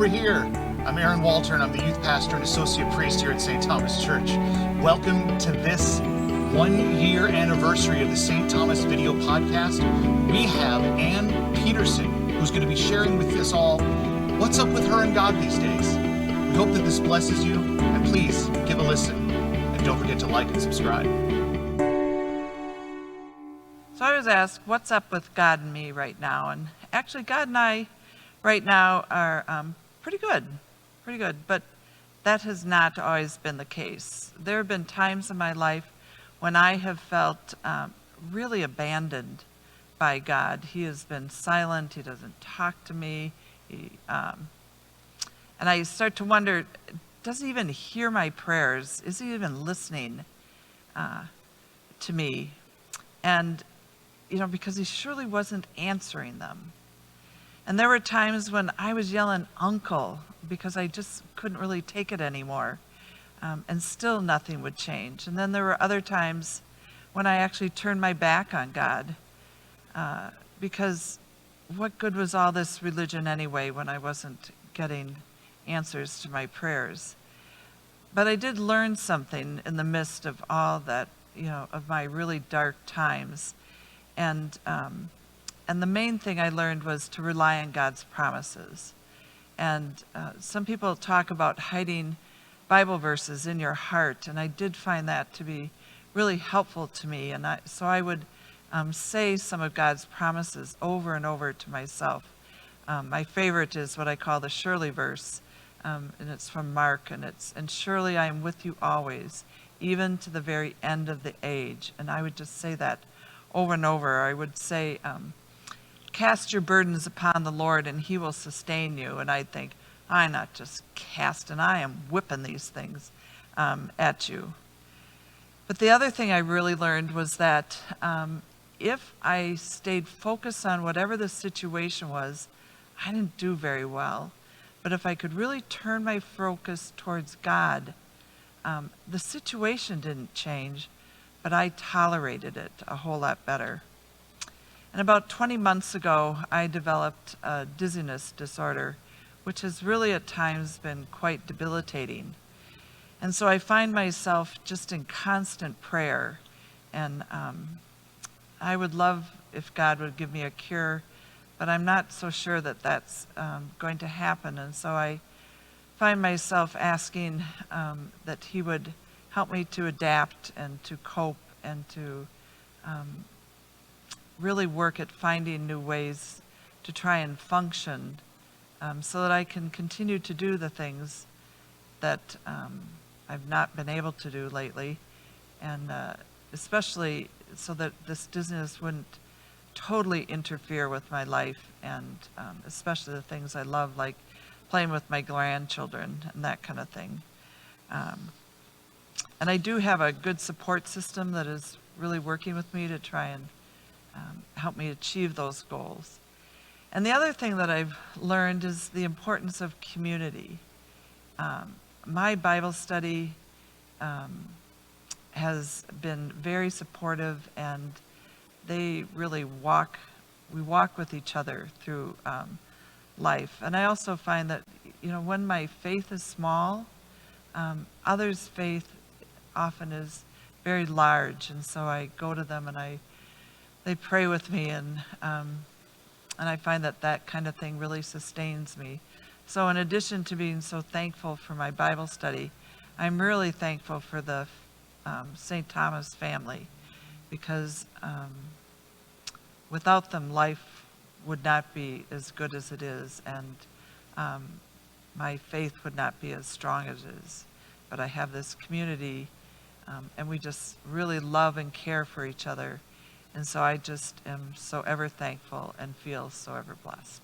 over here. I'm Aaron Walter, and I'm the youth pastor and associate priest here at St. Thomas Church. Welcome to this 1-year anniversary of the St. Thomas video podcast. We have Anne Peterson, who's going to be sharing with us all what's up with her and God these days. We hope that this blesses you, and please give a listen, and don't forget to like and subscribe. So I was asked, what's up with God and me right now? And actually, God and I right now are pretty good, but that has not always been the case. There have been times in my life when I have felt really abandoned by God. He has been silent. He doesn't talk to me. And I start to wonder, does he even hear my prayers? Is he even listening to me? And, because he surely wasn't answering them. And there were times when I was yelling, "Uncle," because I just couldn't really take it anymore. And still nothing would change. And then there were other times when I actually turned my back on God. Because what good was all this religion anyway when I wasn't getting answers to my prayers? But I did learn something in the midst of all that, of my really dark times. And the main thing I learned was to rely on God's promises. And some people talk about hiding Bible verses in your heart, and I did find that to be really helpful to me. And so I would say some of God's promises over and over to myself. My favorite is what I call the surely verse, and it's from Mark, and "And surely I am with you always, even to the very end of the age." And I would just say that over and over. I would say, "Cast your burdens upon the Lord and he will sustain you." And I'd think, I'm not just casting, I am whipping these things at you. But the other thing I really learned was that if I stayed focused on whatever the situation was, I didn't do very well. But if I could really turn my focus towards God, the situation didn't change, but I tolerated it a whole lot better. And about 20 months ago, I developed a dizziness disorder, which has really at times been quite debilitating. And so I find myself just in constant prayer. And I would love if God would give me a cure, but I'm not so sure that that's going to happen. And so I find myself asking that he would help me to adapt and to cope and to really work at finding new ways to try and function so that I can continue to do the things that I've not been able to do lately, and especially so that this dizziness wouldn't totally interfere with my life, and especially the things I love, like playing with my grandchildren and that kind of thing. And I do have a good support system that is really working with me to try and help me achieve those goals. And the other thing that I've learned is the importance of community. My Bible study has been very supportive, and they really we walk with each other through life. And I also find that, when my faith is small, others' faith often is very large, and so I go to them and they pray with me, and I find that kind of thing really sustains me. So in addition to being so thankful for my Bible study, I'm really thankful for the St. Thomas family, because without them, life would not be as good as it is, and my faith would not be as strong as it is. But I have this community, and we just really love and care for each other. And so I just am so ever thankful and feel so ever blessed.